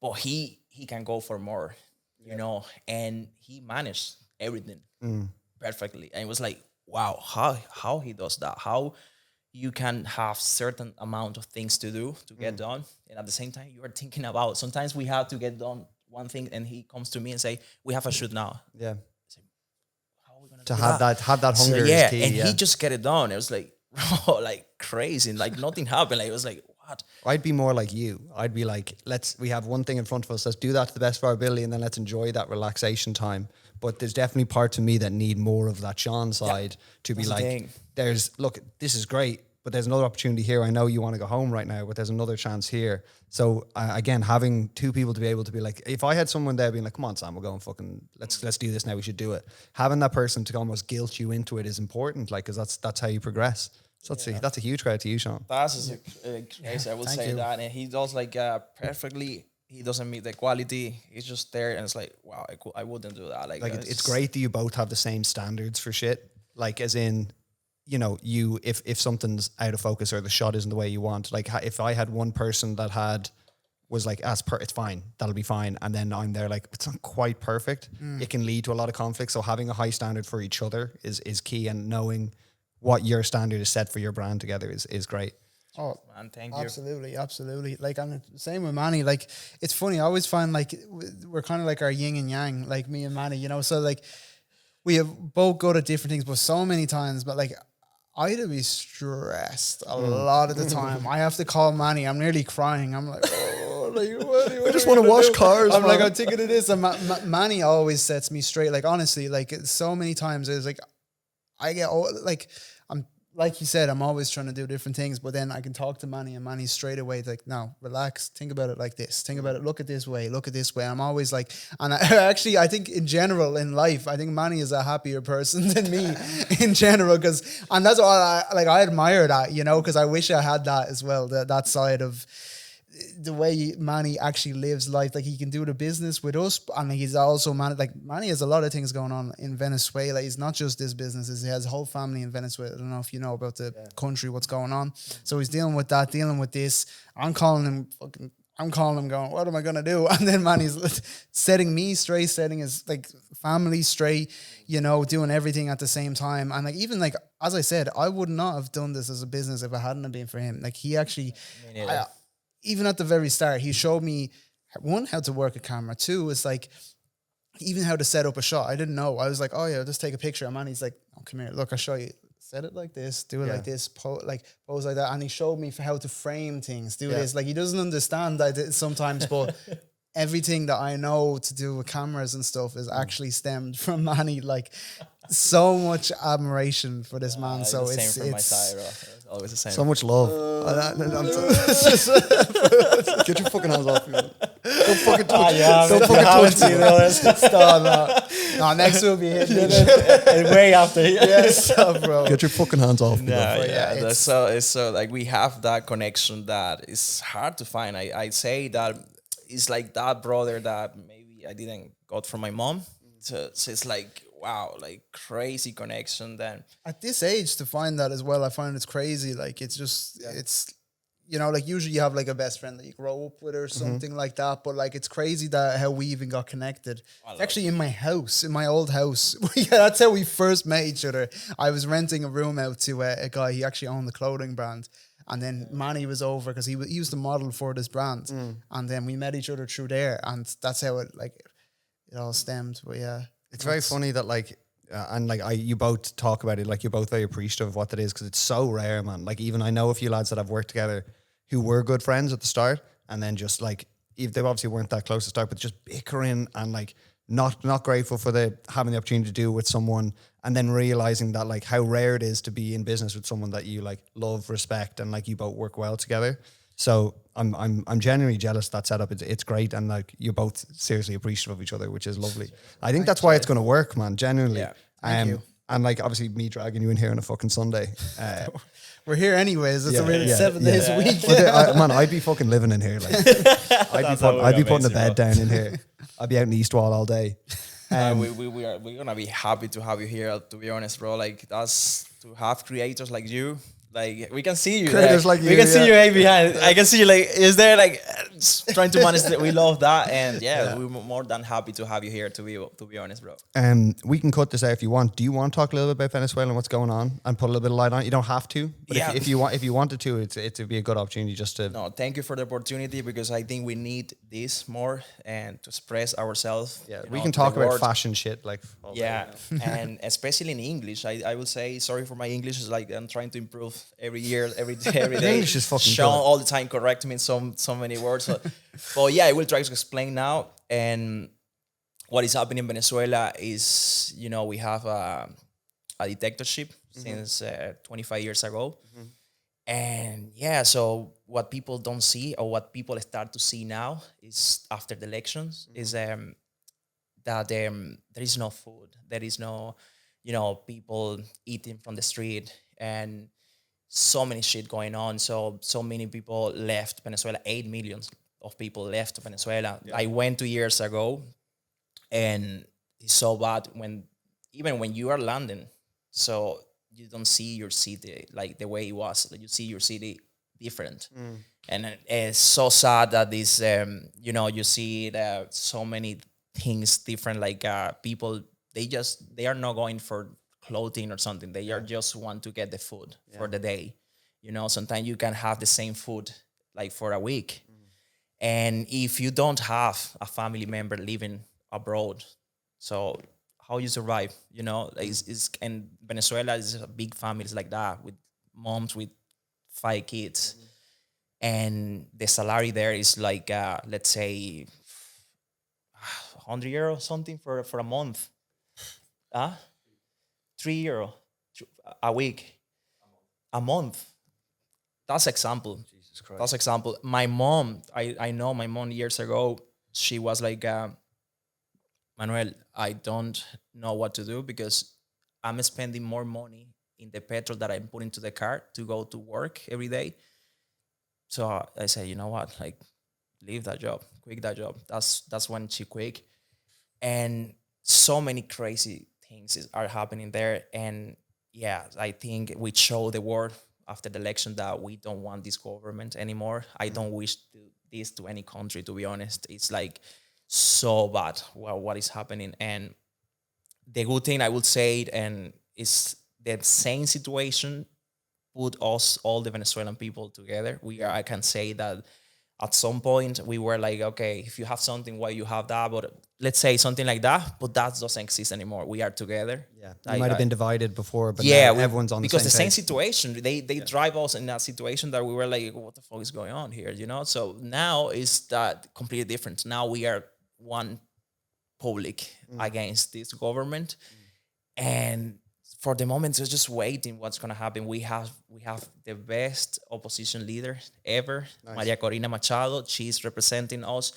But he can go for more, you know, and he managed everything perfectly. And it was like, wow, how he does that, how you can have certain amount of things to do to get done, and at the same time you are thinking about, sometimes we have to get done one thing and he comes to me and say, we have a shoot now. Yeah. Say, how are we gonna to have that hunger so, is key. And he just get it done. It was like, bro, like crazy, like nothing happened. Like, it was like, what? I'd be more like you. I'd be like, we have one thing in front of us, let's do that to the best of our ability, and then let's enjoy that relaxation time. But there's definitely parts of me that need more of that Sean side to be That's the like, thing. look, this is great, but there's another opportunity here. I know you want to go home right now, but there's another chance here. So again, having two people to be able to be like, if I had someone there being like, come on, Sam, we'll go and fucking, let's do this now, we should do it. Having that person to almost guilt you into it is important, like, because that's how you progress. So that's a huge credit to you, Sean. That's crazy. I would Thank say you. that, and he does like perfectly. He doesn't meet the quality. He's just there, and it's like, wow, I wouldn't do that. Like It's great that you both have the same standards for shit. Like, as in, you know, if something's out of focus or the shot isn't the way you want, like if I had one person that was like, it's fine, that'll be fine, and then I'm there like, it's not quite perfect, it can lead to a lot of conflict. So having a high standard for each other is key, and knowing what your standard is set for your brand together is great. Oh, man, thank you. Absolutely. Like, and the same with Manny. Like, it's funny. I always find like we're kind of like our yin and yang, like me and Manny, you know. So like we have both good at different things, but so many times, but like I'd be stressed a lot of the time. I have to call Manny. I'm nearly crying. I'm like, oh, like, what I just want to wash cars. I'm like, I'm thinking of this. And Manny always sets me straight. Like, honestly, like so many times it's like I get like, like you said, I'm always trying to do different things, but then I can talk to Manny, and Manny straight away like, no, relax, think about it like this, think about it, look at this way, look at this way. And I'm always like, and I think in general in life, I think Manny is a happier person than me in general, and that's all I admire that, you know, because I wish I had that as well, that side of the way Manny actually lives life. Like, he can do the business with us, and he's also Manny has a lot of things going on in Venezuela. He's not just this business, he has a whole family in Venezuela. I don't know if you know about the country, what's going on. So he's dealing with that, dealing with this. I'm calling him going, what am I gonna do? And then Manny's setting me straight, setting his like family straight, you know, doing everything at the same time. And like, even like, as I said, I would not have done this as a business if it hadn't have been for him. Like, he actually, even at the very start, he showed me, one, how to work a camera. Two, it's like, even how to set up a shot. I didn't know. I was like, oh yeah, just take a picture. And he's like, oh, come here, look, I'll show you. Set it like this, do it like this, pose like that. And he showed me how to frame things, do this. Like, he doesn't understand that sometimes, but everything that I know to do with cameras and stuff is actually stemmed from Manny. Like, so much admiration for this man. So the it's same from my side, bro. It's always the same. So much love. Get your fucking hands off me. Don't fucking touch me. Don't fucking touch me. Stop. No, next will be him. Way after. Yes, bro. Get your fucking hands off me. It's so like, we have that connection that is hard to find. I say that it's like that brother that maybe I didn't got from my mom. So it's like, wow, like crazy connection. Then at this age to find that as well, I find it's crazy. Like, it's just it's, you know, like, usually you have like a best friend that you grow up with or something like that, but like, it's crazy that how we even got connected. Actually, in my house, in my old house, that's how we first met each other. I was renting a room out to a guy. He actually owned the clothing brand, and then Manny was over because he used to model for this brand, and then we met each other through there, and that's how it all stemmed. But yeah. It's very funny that like, and like you both talk about it, like you're both very appreciative of what that is, because it's so rare, man. Like, even I know a few lads that have worked together who were good friends at the start, and then just like, if they obviously weren't that close to start, but just bickering and like not grateful for having the opportunity to do it with someone, and then realizing that like how rare it is to be in business with someone that you like love, respect, and like you both work well together. So I'm genuinely jealous of that setup. It's great, and like, you're both seriously appreciative of each other, which is lovely. I think that's why it's going to work, man. Genuinely. Yeah. Thank you. And like, obviously me dragging you in here on a fucking Sunday. We're here anyways. It's already 7 days a week. Man, I'd be fucking living in here. Like, I'd be putting a bed down in here. I'd be out in the East Wall all day. we're gonna be happy to have you here. To be honest, bro, like, that's to have creators like you. Like, we can see you. Creators like you, we can see you right behind. I can see you, like, is there like trying to manage that? We love that, and we're more than happy to have you here. To be honest, bro. We can cut this out if you want. Do you want to talk a little bit about Venezuela and what's going on, and put a little bit of light on it? You don't have to, but if you wanted to, it'd be a good opportunity just to. No, thank you for the opportunity, because I think we need this more, and to express ourselves. Yeah, we can talk about fashion shit, like. And especially in English, I will say, sorry for my English. Is like, I'm trying to improve every year, every day. English is fucking Sean good. all the time correct me in so many words. So, but yeah, I will try to explain now. And what is happening in Venezuela is, we have a dictatorship since 25 years ago. And yeah, so what people don't see, or what people start to see now, is after the elections, is that there is no food. There is no, people eating from the street, and so many shit going on. So many people left Venezuela. 8 million of people left Venezuela. Yeah. I went 2 years ago, and it's so bad even when you are landing, so you don't see your city like the way it was. Like, you see your city different. And it's so sad that this, you see that so many things different. Like people, they are not going for clothing or something. They are just want to get the food for the day. Sometimes you can have the same food like for a week. And if you don't have a family member living abroad, so how you survive? And Venezuela is a big families like that, with moms with 5 kids. And the salary there is like, let's say, €100 something for a month. €3 a week, a month. That's example. Jesus Christ. That's example. My mom, I know my mom years ago, she was like, Manuel, I don't know what to do, because I'm spending more money in the petrol that I'm putting to the car to go to work every day. So I said, you know what, like, leave that job, quit that job. That's when she quit. And so many crazy things are happening there. And yeah, I think we show the world after the election that we don't want this government anymore. I don't wish this to any country, to be honest. It's like so bad what is happening. And the good thing I would say, and is the same situation put us, all the Venezuelan people, together. I can say that at some point we were like, okay, if you have something, why you have that? But let's say something like that, but that doesn't exist anymore. We are together. Yeah, you might have been divided before, but yeah, now everyone's on because the same situation. They drive us in that situation that we were like, what the fuck is going on here? So now is that completely different. Now we are one public against this government, and for the moment, it's just waiting what's going to happen. We have the best opposition leader ever, Maria Corina Machado. She's representing us,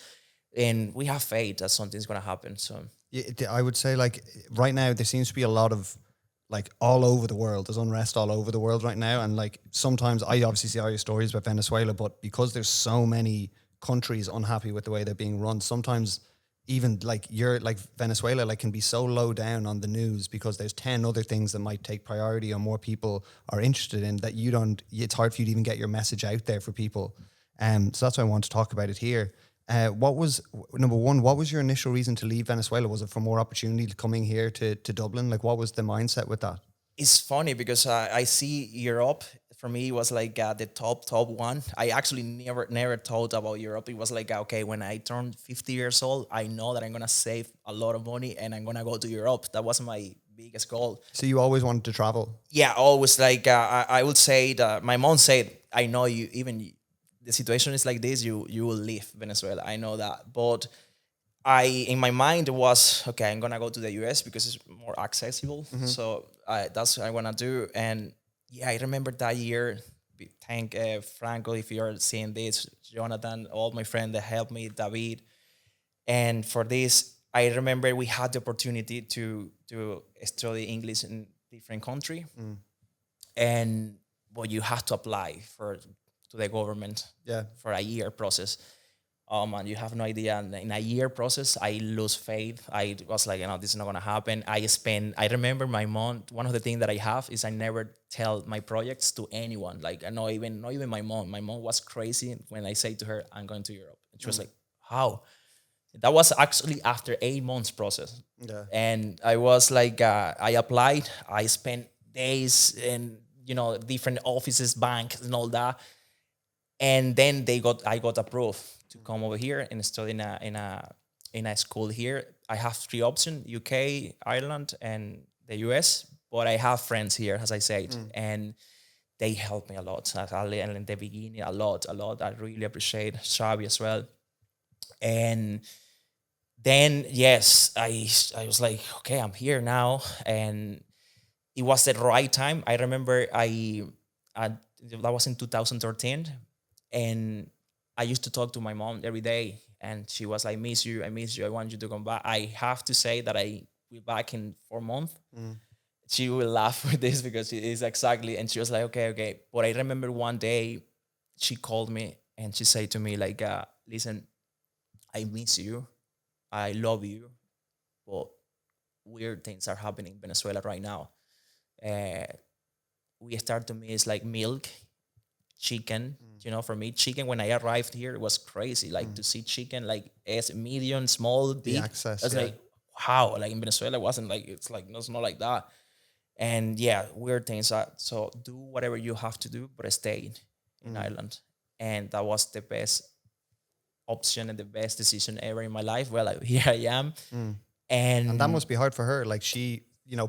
and we have faith that something's going to happen. So yeah, I would say, like, right now there seems to be a lot of, like, all over the world. There's unrest all over the world right now, and like sometimes I obviously see all your stories about Venezuela, but because there's so many countries unhappy with the way they're being run, sometimes even like Venezuela like can be so low down on the news because there's 10 other things that might take priority or more people are interested in, that it's hard for you to even get your message out there for people. So that's why I want to talk about it here. What was, number one, what was your initial reason to leave Venezuela? Was it for more opportunity coming here to Dublin? Like, what was the mindset with that? It's funny because I see Europe. For me, it was like the top one. I actually never thought about Europe. It was like, okay, when I turn 50 years old, I know that I'm going to save a lot of money and I'm going to go to Europe. That was my biggest goal. So you always wanted to travel? Yeah, always. Like, I would say that my mom said, I know you, even the situation is like this, you will leave Venezuela. I know that. But in my mind, it was, okay, I'm going to go to the US because it's more accessible. So that's what I want to do. And yeah, I remember that year. Thank Franco, if you're seeing this, Jonathan, all my friends that helped me, David. And for this, I remember we had the opportunity to study English in different country. But you have to apply to the government for a year process. And you have no idea. In a year process, I lose faith. I was like, this is not gonna happen. I remember my mom. One of the things that I have is I never tell my projects to anyone. Like, not even my mom. My mom was crazy when I say to her, I'm going to Europe. And she was like, how? That was actually after 8 months process. Yeah. And I was like, I applied. I spent days in different offices, banks, and all that. And then I got approved to come over here and study in a school here. I have 3 options: UK, Ireland, and the US. But I have friends here, as I said. And they helped me a lot. And in the beginning, a lot. I really appreciate Xavi as well. And then, yes, I was like, okay, I'm here now. And it was the right time. I remember that was in 2013. And I used to talk to my mom every day. And she was like, I miss you. I want you to come back. I have to say that I will be back in 4 months. She will laugh with this because it is exactly. And she was like, okay. But I remember one day she called me and she said to me like, listen, I miss you. I love you. But weird things are happening in Venezuela right now. We start to miss like milk, chicken. For me, chicken, when I arrived here, it was crazy. Like to see chicken, like as medium, small, big. The access. It's like, wow. Like in Venezuela, it wasn't like, it's not like that. And yeah, weird things. So do whatever you have to do, but stay in Ireland. And that was the best option and the best decision ever in my life. Well, here I am. And that must be hard for her. Like she,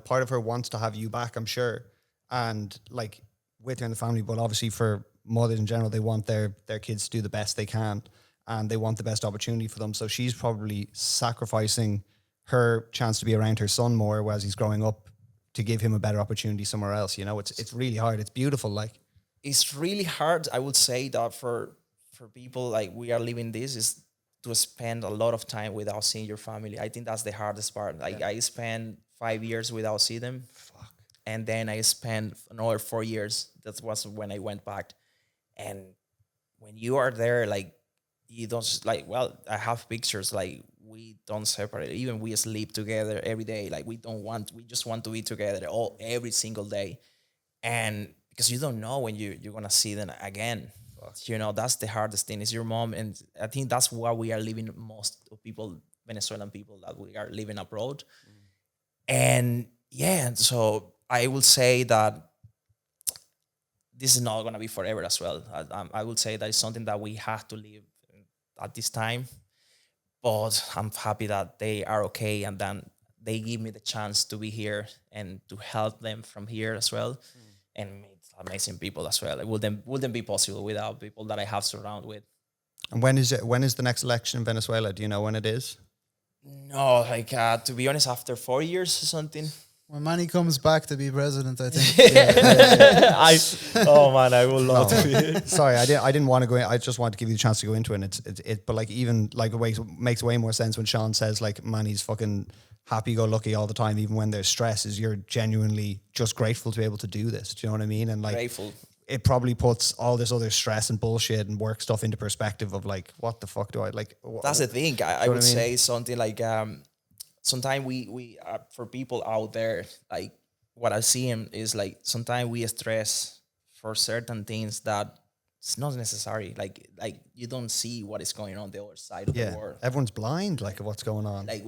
part of her wants to have you back, I'm sure. And like with her in the family, but obviously for mothers in general, they want their kids to do the best they can and they want the best opportunity for them. So she's probably sacrificing her chance to be around her son more as he's growing up to give him a better opportunity somewhere else. It's really hard. It's beautiful. Like it's really hard. I would say that for people like we are living this is to spend a lot of time without seeing your family. I think that's the hardest part. Like I spent 5 years without seeing them. Fuck. And then I spent another 4 years. That was when I went back. And when you are there, like you don't like, well, I have pictures, like we don't separate. Even we sleep together every day. Like we just want to be together every single day. And because you don't know when you're going to see them again. That's the hardest thing is your mom. And I think that's why we are living, most of people, Venezuelan people, that we are living abroad. And yeah, so I will say that this is not going to be forever as well. I would say that it's something that we have to live at this time. But I'm happy that they are okay and then they give me the chance to be here and to help them from here as well. And meet amazing people as well. It wouldn't be possible without people that I have surrounded with. And when is the next election in Venezuela? Do you know when it is? No, like to be honest, after 4 years or something. When Manny comes back to be president, I think. Oh man, I would love to be. Sorry, I didn't want to go in. I just wanted to give you the chance to go into it. And but like even like it makes way more sense when Sean says like Manny's fucking happy-go-lucky all the time, even when there's stress. Is you're genuinely just grateful to be able to do this. Do you know what I mean? And like Grateful. It probably puts all this other stress and bullshit and work stuff into perspective of like, what the fuck do I like? That's the thing. I would say something like sometimes we for people out there, like what I see is like sometimes we stress for certain things that it's not necessary. Like you don't see what is going on the other side of the world. Everyone's blind like of what's going on. Like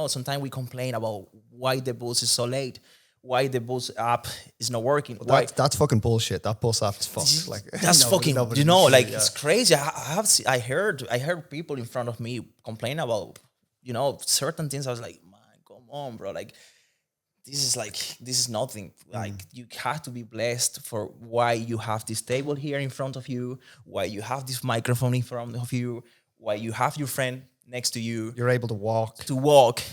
sometimes we complain about why the bus is so late, why the bus app is not working. Well, that's fucking bullshit. That bus app is fucked. Like that's fucking. It's crazy. I heard people in front of me complain about certain things. I was like, man, come on, bro. Like this is nothing. Like you have to be blessed for why you have this table here in front of you, why you have this microphone in front of you, why you have your friend next to you. You're able to walk.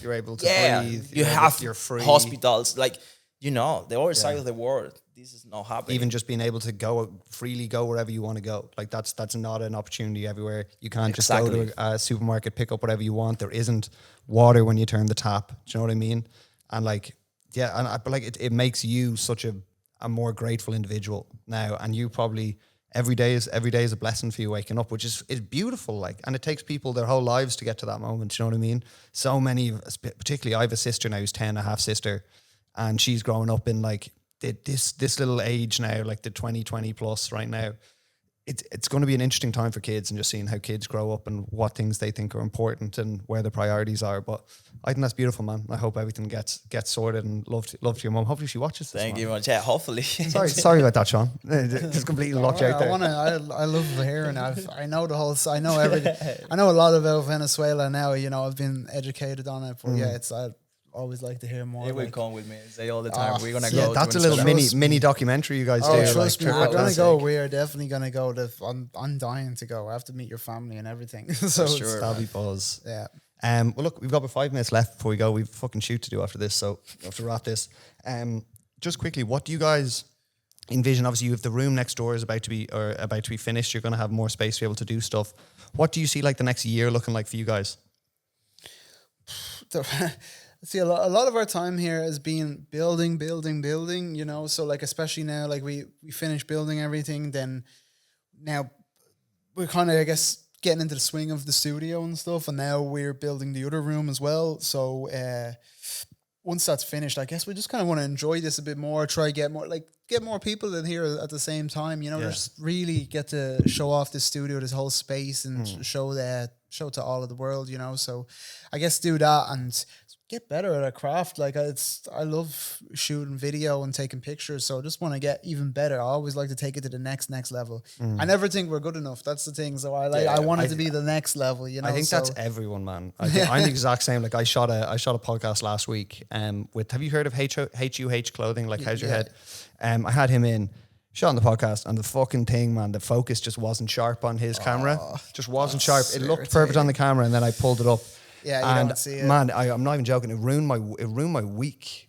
You're able to breathe. You're free. Hospitals. Like, the other side of the world, this is not happening. Even just being able to freely go wherever you want to go. Like that's not an opportunity everywhere. You can't just go to a supermarket, pick up whatever you want. There isn't water when you turn the tap. Do you know what I mean? And like, but like it makes you such a more grateful individual now. And you probably every day is a blessing for you waking up, which is beautiful. Like, and it takes people their whole lives to get to that moment. Do you know what I mean? So many, particularly I have a sister now who's 10, a half sister, and she's growing up in like this little age now, like the 20 plus right now. It's going to be an interesting time for kids and just seeing how kids grow up and what things they think are important and where the priorities are. But I think that's beautiful, man. I hope everything gets sorted and love to your mum. Hopefully she watches this. Thank you much. Yeah, hopefully. Sorry about that, Sean. Just completely locked you out there. I love hearing. I know the whole. I know everything. I know a lot about Venezuela now. I've been educated on it. But yeah, it's always like to hear more. They will like, come with me. Say all the time, we're gonna Yeah, go. that's to a little Venezuela. mini documentary you guys oh, do. trust me, trip we're like gonna that. go. We are definitely gonna go. I'm dying to go. I have to meet your family and everything. So For it's- sure. That'll be buzz. yeah. Well, look, we've got about 5 minutes left before we go. We've fucking shoot to do after this, so we have to wrap this. Just quickly, what do you guys envision? Obviously, you have the room next door is about to be finished. You're going to have more space to be able to do stuff. What do you see like the next year looking like for you guys? See, a lot of our time here has been building, you know, so like, especially now, like we finished building everything, then now we're kind of, I guess, getting into the swing of the studio and stuff, and now we're building the other room as well. So once that's finished, I guess we just kind of want to enjoy this a bit more, try get more people in here at the same time, you know, just really get to show off this studio, this whole space, and show to all of the world, you know. So I guess do that and get better at our craft. Like I love shooting video and taking pictures, so I just want to get even better. I always like to take it to the next level. I never think we're good enough. That's the thing. So I want it to be the next level, you know. I think that's everyone, man. I'm the exact same. Like I shot a podcast last week with, have you heard of HUH clothing? Like how's your head? I had him in, shot on the podcast, and the fucking thing, man, the focus just wasn't sharp on his camera. Just wasn't sharp. It looked perfect on the camera, and then I pulled it up. Yeah, you and don't see it. Man, I'm not even joking. It ruined my week.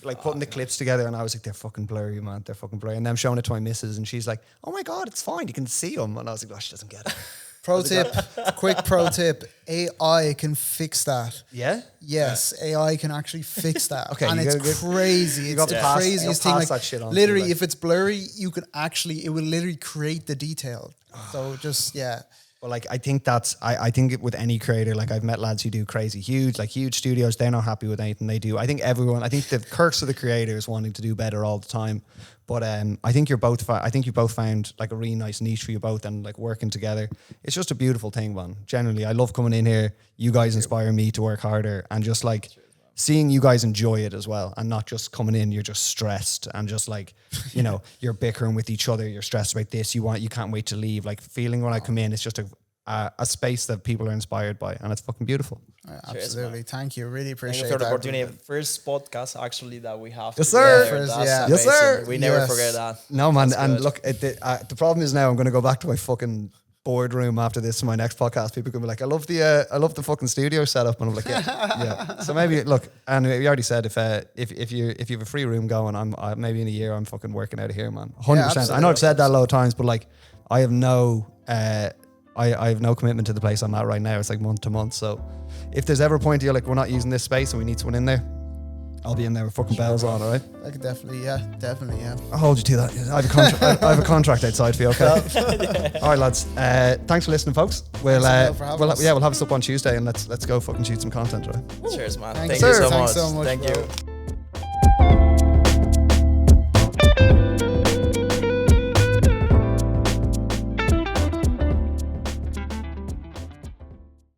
Like putting the clips together, and I was like, they're fucking blurry, man. They're fucking blurry. And then I'm showing it to my missus, and she's like, oh my God, it's fine. You can see them. And I was like, oh, she doesn't get it. Quick pro tip, AI can fix that. Yeah? Yes, AI can actually fix that. Okay, and you it's gotta crazy. you It's got the to pass- craziest you'll thing. pass Like, that shit on to literally, me, like- if it's blurry, it will literally create the detail. So just, yeah. Well, like I think with any creator, like I've met lads who do crazy, huge studios. They're not happy with anything they do. I think the curse of the creator is wanting to do better all the time. But I think you both found like a really nice niche for you both, and like working together. It's just a beautiful thing, man. Generally, I love coming in here. You guys inspire me to work harder, and just like seeing you guys enjoy it as well, and not just coming in, you're just stressed and just like, you know, you're bickering with each other, you're stressed about this, you can't wait to leave. Like feeling when I come in, it's just a space that people are inspired by, and it's fucking beautiful. Absolutely. Thank you. Really Thank appreciate you for the that. opportunity. First podcast actually that we have. Yes, sir. together. First, That's yeah. Yes, amazing. sir. We never Yes. forget that. No, man. That's And good. look, the problem is now I'm going to go back to my fucking boardroom after this, to my next podcast. People can be like, I love the fucking studio setup, and I'm like, yeah. So maybe look, and we already said if you have a free room going, I'm maybe in a year I'm fucking working out of here, man. 100%. I know I've said that a lot of times, but like I have no commitment to the place I'm at right now. It's like month to month. So if there's ever a point you're like, we're not using this space and we need someone in there, I'll be in there with fucking bells on, all right? I could definitely, yeah. I'll hold you to that. I have a contract outside for you, okay? All right, lads. Thanks for listening, folks. We'll for having us. we'll have us up on Tuesday, and let's go fucking shoot some content, right? Cheers, man. Thanks, Thank you sir. so Thanks much. so much, Thank bro. you.